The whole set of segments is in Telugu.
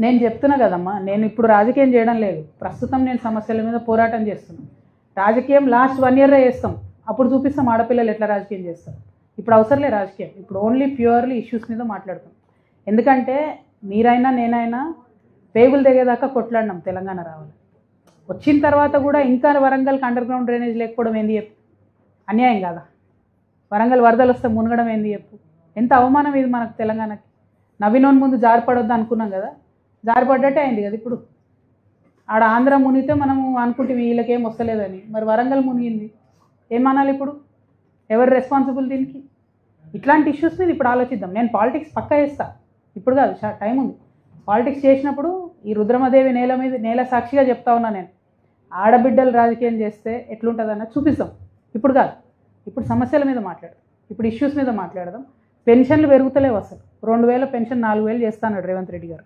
నేను చెప్తున్నా కదమ్మా, నేను ఇప్పుడు రాజకీయం చేయడం లేదు. ప్రస్తుతం నేను సమస్యల మీద పోరాటం చేస్తున్నాను. రాజకీయం లాస్ట్ 1 year చేస్తాం, అప్పుడు చూపిస్తాం ఆడపిల్లలు ఎట్లా రాజకీయం చేస్తారు. ఇప్పుడు అవసరం లేదు రాజకీయం, ఇప్పుడు ఓన్లీ ప్యూర్లీ ఇష్యూస్ మీద మాట్లాడతాం. ఎందుకంటే మీరైనా నేనైనా పేగులు తెగేదాకా కొట్లాడినాం తెలంగాణ రావాలి. వచ్చిన తర్వాత కూడా ఇంకా వరంగల్కి అండర్ గ్రౌండ్ డ్రైనేజ్ లేకపోవడం ఏంది చెప్పు? అన్యాయం కాదా? వరంగల్ వరదలు వస్తే మునగడం ఏంది చెప్పు? ఎంత అవమానం ఇది మనకు తెలంగాణకి. నవీనోన్ ముందు జారిపడొద్దు అనుకున్నాం కదా, జారిపడ్డట్టే అయింది కదా. ఇప్పుడు ఆడ ఆంధ్ర మునిగితే మనము అనుకుంటే వీళ్ళకేం వస్తలేదని, మరి వరంగల్ మునిగింది, ఏమనాలి ఇప్పుడు? ఎవరు రెస్పాన్సిబుల్ దీనికి? ఇట్లాంటి ఇష్యూస్ మీద ఇప్పుడు ఆలోచిద్దాం. నేను పాలిటిక్స్ పక్కా చేస్తా, ఇప్పుడు కాదు, టైం ఉంది. పాలిటిక్స్ చేసినప్పుడు ఈ రుద్రమదేవి నేల సాక్షిగా చెప్తా ఉన్నా నేను, ఆడబిడ్డలు రాజకీయం చేస్తే ఎట్లుంటుందన్న చూపిస్తాం. ఇప్పుడు కాదు, ఇప్పుడు సమస్యల మీద మాట్లాడదాం, ఇప్పుడు ఇష్యూస్ మీద మాట్లాడదాం. పెన్షన్లు పెరుగుతలేవు అసలు. 2000 పెన్షన్ 4000 చేస్తాడు రేవంత్ రెడ్డి గారు.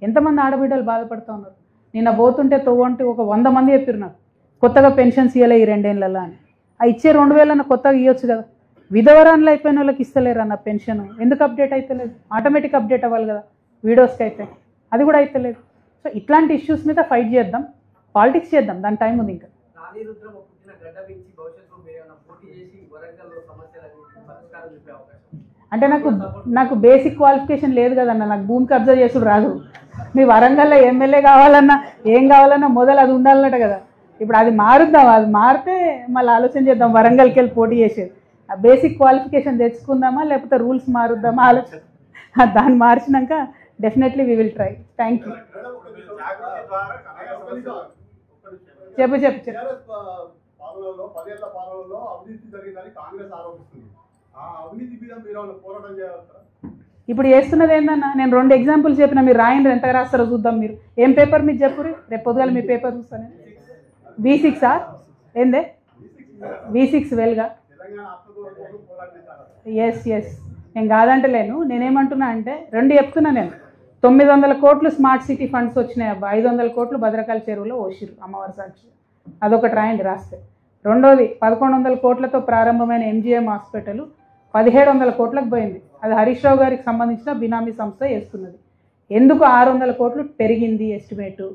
ఎంతమంది ఆడబిడ్డలు బాధపడుతూ ఉన్నారు. నిన్న పోతుంటే తోవంటే ఒక 100 మంది చెప్పారు నాకు, కొత్తగా పెన్షన్స్ ఇవ్వలే ఈ 2 ఏళ్ళల్లో అని. ఆ ఇచ్చే 2000 కొత్తగా ఇవ్వచ్చు కదా. విధవరాన్లు అయిపోయిన వాళ్ళకి ఇస్తలేరు అన్న పెన్షన్. ఎందుకు అప్డేట్ అవుతలేదు? ఆటోమేటిక్ అప్డేట్ అవ్వాలి కదా వీడియోస్కి అయితే, అది కూడా అవుతలేదు. సో ఇట్లాంటి ఇష్యూస్ మీద ఫైట్ చేద్దాం, పాలిటిక్స్ చేద్దాం, దాని టైం ఉంది ఇంకా. అంటే నాకు బేసిక్ క్వాలిఫికేషన్ లేదు కదన్న, నాకు భూమి కబ్జా చేసుడు రాదు. మీ వరంగల్లో ఎమ్మెల్యే కావాలన్నా ఏం కావాలన్నా మొదలు అది ఉండాలన్నట్టు కదా. ఇప్పుడు అది మారుద్దాం, అది మారితే మళ్ళీ ఆలోచన చేద్దాం వరంగల్కి వెళ్ళి పోటీ చేసేది. ఆ బేసిక్ క్వాలిఫికేషన్ తెచ్చుకుందామా లేకపోతే రూల్స్ మారుద్దామా ఆలోచన. దాన్ని మార్చినాక definitely we will try. Thank you. చెప్పు. ఇప్పుడు చేస్తున్నది ఏందన్నా, నేను 2 ఎగ్జాంపుల్స్ చెప్పిన, మీరు రాయండి, ఎంతగా రాస్తారో చూద్దాం. మీరు ఏం పేపర్ మీకు చెప్పురు, రేపు పొద్దుగాల మీ పేపర్ చూస్తాను. V6 ఏందే? V6 వెల్గా. ఎస్ నేను కాదంటలేను. నేనేమంటున్నా అంటే 2 చెప్తున్నా నేను. 900 కోట్లు స్మార్ట్ సిటీ ఫండ్స్ వచ్చినాయి అబ్బా, 500 కోట్లు భద్రకాళి చెరువులో ఓసిరు అమ్మవారి సాక్షి. అదొకటి రాయండి రాస్తే. రెండోది 1100 కోట్లతో ప్రారంభమైన MGM హాస్పిటల్ 1700 కోట్లకు పోయింది. అది హరీష్ రావు గారికి సంబంధించిన బినామీ సంస్థ చేస్తున్నది. ఎందుకు 600 కోట్లు పెరిగింది ఎస్టిమేటు?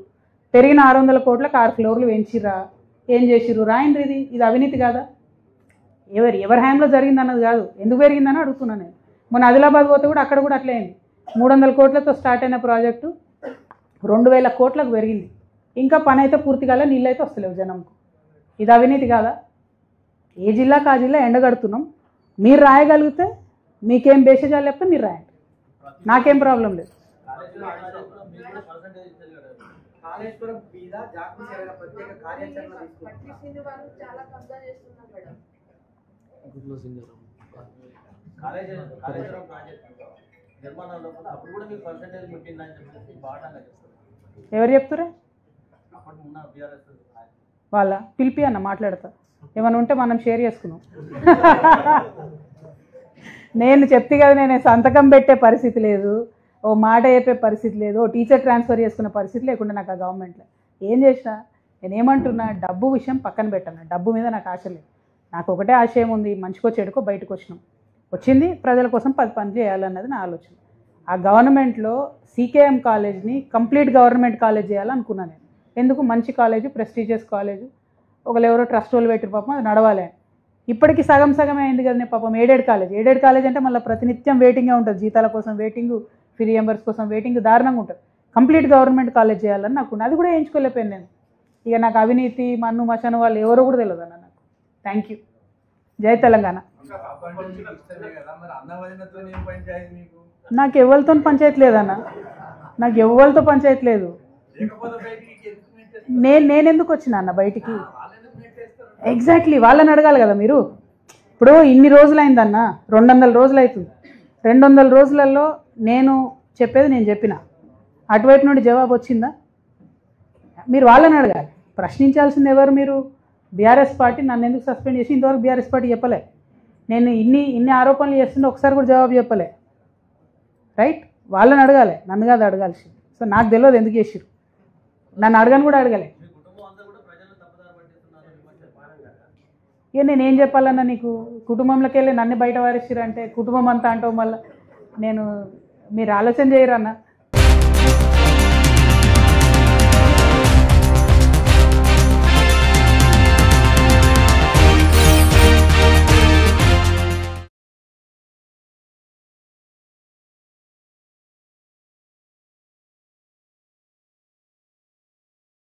పెరిగిన 600 కోట్లకు 6 ఫ్లోర్లు పెంచిరా, ఏం చేసిర్రు? రాయండి. ఇది అవినీతి కాదా? ఎవరి హ్యాండ్లో జరిగింది అన్నది కాదు, ఎందుకు పెరిగిందని అడుగుతున్నాను నేను. మొన్న ఆదిలాబాద్ పోతే కూడా అక్కడ కూడా అట్లే అయింది. 300 కోట్లతో స్టార్ట్ అయిన ప్రాజెక్టు 2000 కోట్లకు పెరిగింది. ఇంకా పని అయితే పూర్తి కాలే, నీళ్ళు అయితే వస్తలేవు జనంకు. ఇది అవినీతి కాదా? ఏ జిల్లాకు ఆ జిల్లా ఎండగడుతున్నాం. మీరు రాయగలిగితే, మీకేం బేషజాలు చెప్తే మీరు రాయండి, నాకేం ప్రాబ్లం లేదు. ఎవరు చెప్తారా? వాళ్ళ పిలిపి అన్న మాట్లాడతా, ఏమైనా ఉంటే మనం షేర్ చేసుకున్నాం. నేను చెప్తే కదా, నేను సంతకం పెట్టే పరిస్థితి లేదు, ఓ మాట చెప్పే పరిస్థితి లేదు, ఓ టీచర్ ట్రాన్స్ఫర్ చేసుకునే పరిస్థితి లేకుండా నాకు ఆ గవర్నమెంట్లో. ఏం చేసినా నేనేమంటున్నా, డబ్బు విషయం పక్కన పెట్టాను. డబ్బు మీద నాకు ఆశ లేదు. నాకు ఒకటే ఆశయం ఉంది, మంచికో చెడుకో బయటకు వచ్చింది ప్రజల కోసం 10 పని చేయాలన్నది నా ఆలోచన. ఆ గవర్నమెంట్లో CKM కాలేజ్ని కంప్లీట్ గవర్నమెంట్ కాలేజ్ చేయాలనుకున్నాను నేను. ఎందుకు? మంచి కాలేజు, ప్రెస్టీజియస్ కాలేజు, ఎవరో ట్రస్ట్ వాళ్ళు పెట్టిన పాపం అది నడవాలి. ఇప్పటికీ సగమే అయింది కదా పాపం. ఎయిడెడ్ కాలేజ్ అంటే మళ్ళీ ప్రతినిత్యం వెయిటింగే ఉంటుంది, జీతాల కోసం వెయిటింగ్, ఫీ రియంబర్స్ కోసం వెయిటింగ్, దారుణంగా ఉంటుంది. కంప్లీట్ గవర్నమెంట్ కాలేజ్ చేయాలని నాకు, అది కూడా వేయించుకోలేకపోయాను నేను. ఇక నాకు అవినీతి మన్ను మచను వాళ్ళు ఎవరో కూడా తెలియదు అన్న నాకు. Thank you. జై తెలంగాణ. నాకు ఎవరితో పంచాయతీ లేదన్న, నాకు ఎవరితో పంచాయతీ లేదు. నేనెందుకు వచ్చినా అన్న బయటికి? ఎగ్జాక్ట్లీ వాళ్ళని అడగాలి కదా మీరు. ఇప్పుడు ఇన్ని రోజులు అయిందన్న, 200 రోజులు అవుతుంది. 200 రోజులలో నేను చెప్పేది నేను చెప్పిన, అటువైపు నుండి జవాబు వచ్చిందా? మీరు వాళ్ళని అడగాలి. ప్రశ్నించాల్సింది ఎవరు? మీరు. బీఆర్ఎస్ పార్టీ నన్ను ఎందుకు సస్పెండ్ చేసి ఇంతవరకు బీఆర్ఎస్ పార్టీ చెప్పలే. నేను ఇన్ని ఆరోపణలు చేస్తుంటే ఒకసారి కూడా జవాబు చెప్పలే. రైట్? వాళ్ళని అడగాలి, నన్ను కాదు అడగాల్సింది. సో నాకు తెలియదు ఎందుకు చేసిరు, నన్ను అడగని కూడా అడగలే. ఇక నేనేం చెప్పాలన్నా నీకు? కుటుంబంలోకి వెళ్ళి నన్ను బయట వారేసిరు అంటే కుటుంబం అంతా అంటావు. మళ్ళీ నేను మీరు ఆలోచన చేయరు అన్న